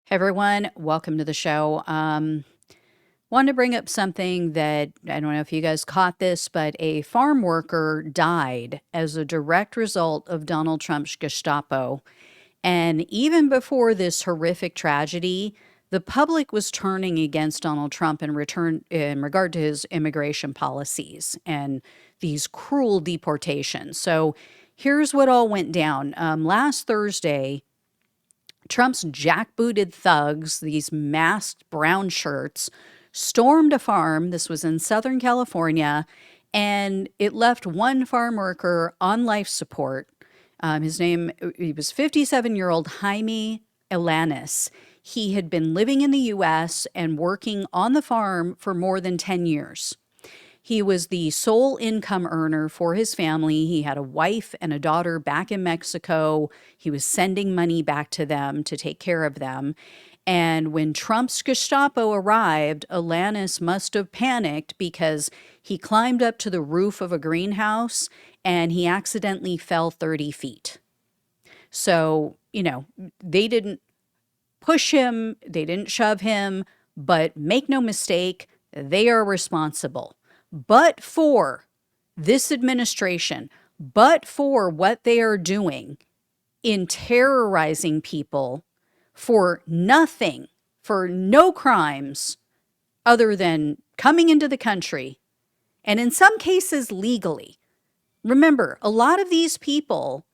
Hey everyone, welcome to the show. Wanted to bring up something that I don't know if you guys caught this, but a farm worker died as a direct result of Donald Trump's Gestapo. And even before this horrific tragedy, the public was turning against Donald Trump in regard to his immigration policies and these cruel deportations. So here's what all went down. Last Thursday, Trump's jackbooted thugs, these masked brown shirts, stormed a farm. This was in Southern California, and it left one farm worker on life support. He was 57-year-old Jaime Alanis. He had been living in the U.S. and working on the farm for more than 10 years. He was the sole income earner for his family. He had a wife and a daughter back in Mexico. He was sending money back to them to take care of them. And when Trump's Gestapo arrived, Alanis must have panicked because he climbed up to the roof of a greenhouse and he accidentally fell 30 feet. So, they didn't push him, they didn't shove him, but make no mistake, they are responsible. But for this administration, but for what they are doing in terrorizing people for nothing, for no crimes other than coming into the country, and in some cases legally. Remember, a lot of these people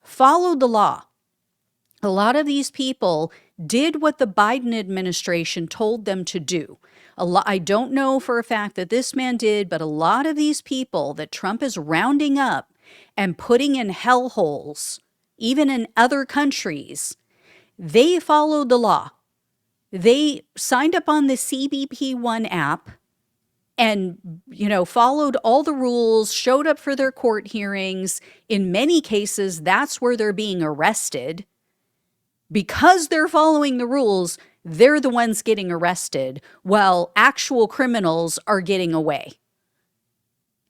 followed the law. A lot of these people did what the Biden administration told them to do. I don't know for a fact that this man did, but a lot of these people that Trump is rounding up and putting in hellholes, even in other countries, they followed the law. They signed up on the CBP1 app and, followed all the rules, showed up for their court hearings. In many cases, that's where they're being arrested. Because they're following the rules, they're the ones getting arrested while actual criminals are getting away.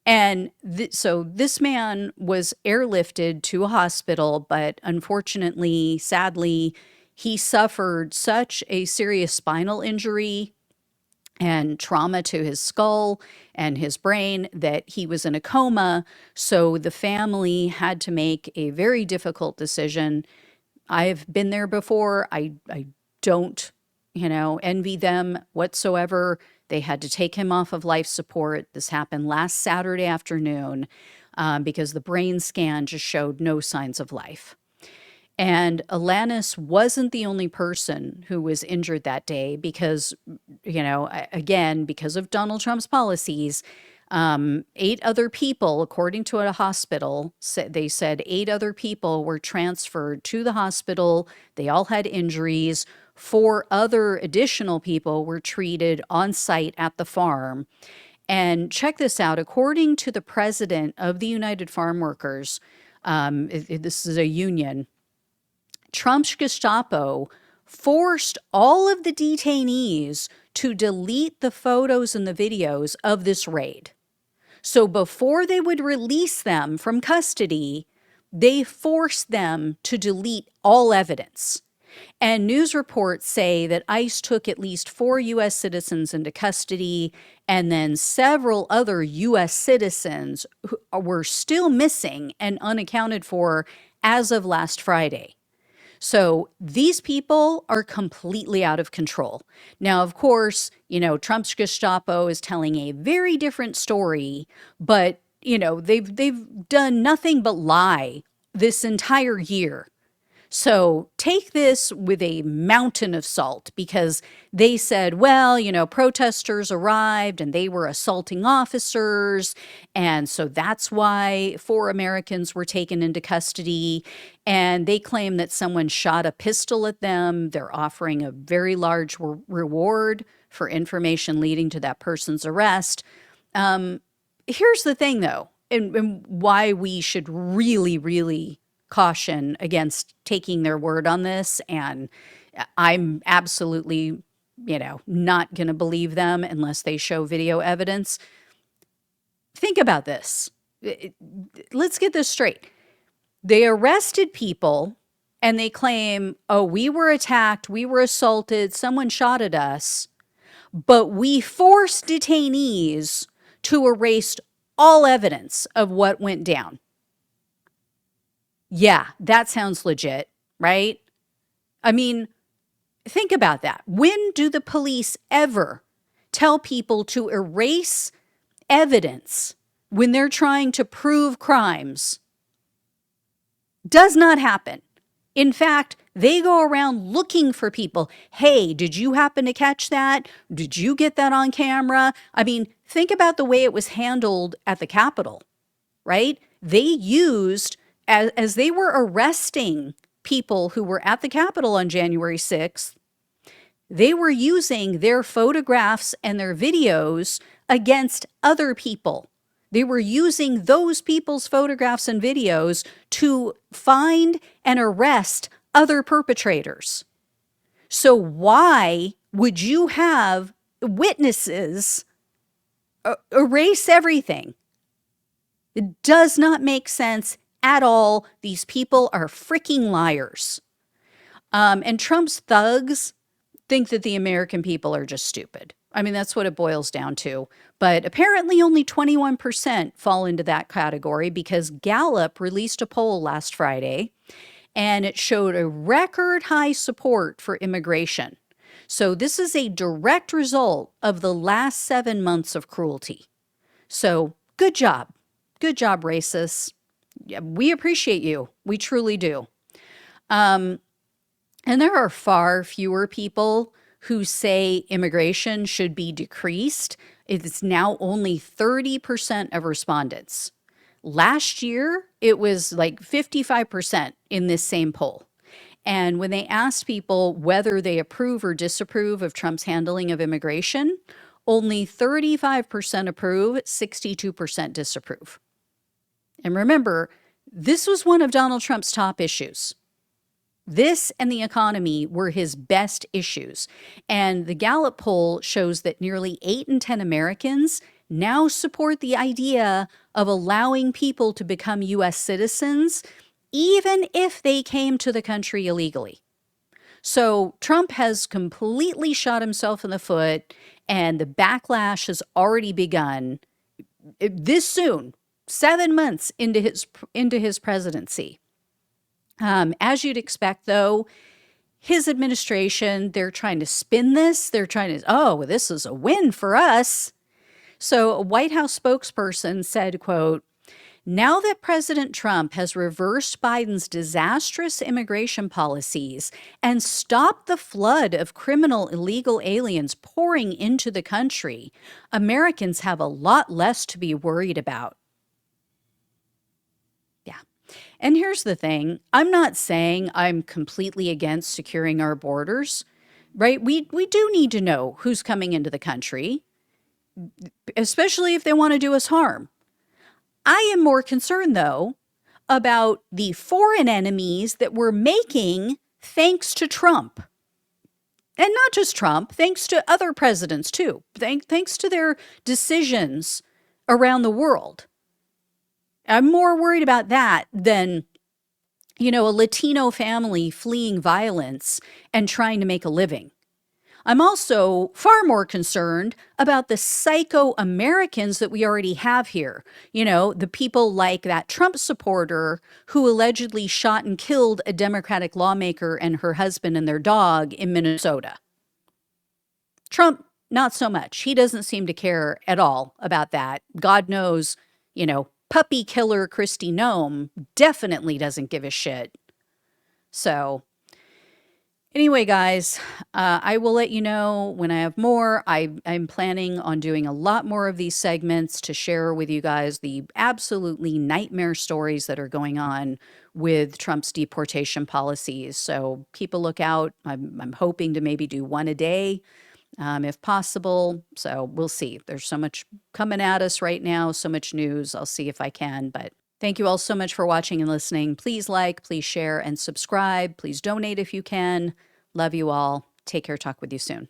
And so this man was airlifted to a hospital, but unfortunately, sadly, he suffered such a serious spinal injury and trauma to his skull and his brain that he was in a coma. So the family had to make a very difficult decision. I've been there before. I don't, envy them whatsoever. They had to take him off of life support. This happened last Saturday afternoon because the brain scan just showed no signs of life. And Alanis wasn't the only person who was injured that day because, again, because of Donald Trump's policies, 8 other people, according to a hospital, they said 8 other people were transferred to the hospital. They all had injuries. 4 other additional people were treated on site at the farm. And check this out. According to the president of the United Farm Workers, this is a union, Trump's Gestapo forced all of the detainees to delete the photos and the videos of this raid. So before they would release them from custody, they forced them to delete all evidence. And news reports say that ICE took at least 4 U.S. citizens into custody, and then several other U.S. citizens who were still missing and unaccounted for as of last Friday. So these people are completely out of control. Now, of course, Trump's Gestapo is telling a very different story, but, they've done nothing but lie this entire year. So take this with a mountain of salt because they said, well, protesters arrived and they were assaulting officers. And so that's why 4 Americans were taken into custody. And they claim that someone shot a pistol at them. They're offering a very large reward for information leading to that person's arrest. Here's the thing, though, and why we should really, really caution against taking their word on this. And I'm absolutely, not going to believe them unless they show video evidence. Think about this. Let's get this straight. They arrested people and they claim, oh, we were attacked, we were assaulted, someone shot at us, but we forced detainees to erase all evidence of what went down. Yeah, that sounds legit, right? I mean, think about that. When do the police ever tell people to erase evidence when they're trying to prove crimes? Does not happen. In fact, they go around looking for people. Hey, did you happen to catch that? Did you get that on camera? I mean, think about the way it was handled at the Capitol, right? They used, as they were arresting people who were at the Capitol on January 6th, they were using their photographs and their videos against other people. They were using those people's photographs and videos to find and arrest other perpetrators. So why would you have witnesses erase everything? It does not make sense at all. These people are freaking liars. And Trump's thugs think that the American people are just stupid. I mean, that's what it boils down to. But apparently only 21% fall into that category because Gallup released a poll last Friday and it showed a record high support for immigration. So this is a direct result of the last 7 months of cruelty. So good job. Good job, racists. Yeah, we appreciate you. We truly do. And there are far fewer people who say immigration should be decreased. It's now only 30% of respondents. Last year, it was like 55% in this same poll. And when they asked people whether they approve or disapprove of Trump's handling of immigration, only 35% approve, 62% disapprove. And remember, this was one of Donald Trump's top issues. This and the economy were his best issues. And the Gallup poll shows that nearly 8 in 10 Americans now support the idea of allowing people to become U.S. citizens, even if they came to the country illegally. So Trump has completely shot himself in the foot, and the backlash has already begun this soon, 7 months into his presidency. As you'd expect, though, his administration, they're trying to spin this. They're trying to, oh, well, this is a win for us. So a White House spokesperson said, quote, now that President Trump has reversed Biden's disastrous immigration policies and stopped the flood of criminal illegal aliens pouring into the country, Americans have a lot less to be worried about. And here's the thing. I'm not saying I'm completely against securing our borders, right? We do need to know who's coming into the country, especially if they want to do us harm. I am more concerned, though, about the foreign enemies that we're making thanks to Trump. And not just Trump, thanks to other presidents, too. Thanks to their decisions around the world. I'm more worried about that than, a Latino family fleeing violence and trying to make a living. I'm also far more concerned about the psycho Americans that we already have here. The people like that Trump supporter who allegedly shot and killed a Democratic lawmaker and her husband and their dog in Minnesota. Trump, not so much. He doesn't seem to care at all about that. God knows, puppy killer Kristi Noem definitely doesn't give a shit. So anyway, guys, I will let you know when I have more. I'm planning on doing a lot more of these segments to share with you guys the absolutely nightmare stories that are going on with Trump's deportation policies. So keep a lookout. I'm hoping to maybe do one a day. If possible. So we'll see. There's so much coming at us right now, so much news. I'll see if I can. But thank you all so much for watching and listening. Please like, please share, and subscribe. Please donate if you can. Love you all. Take care. Talk with you soon.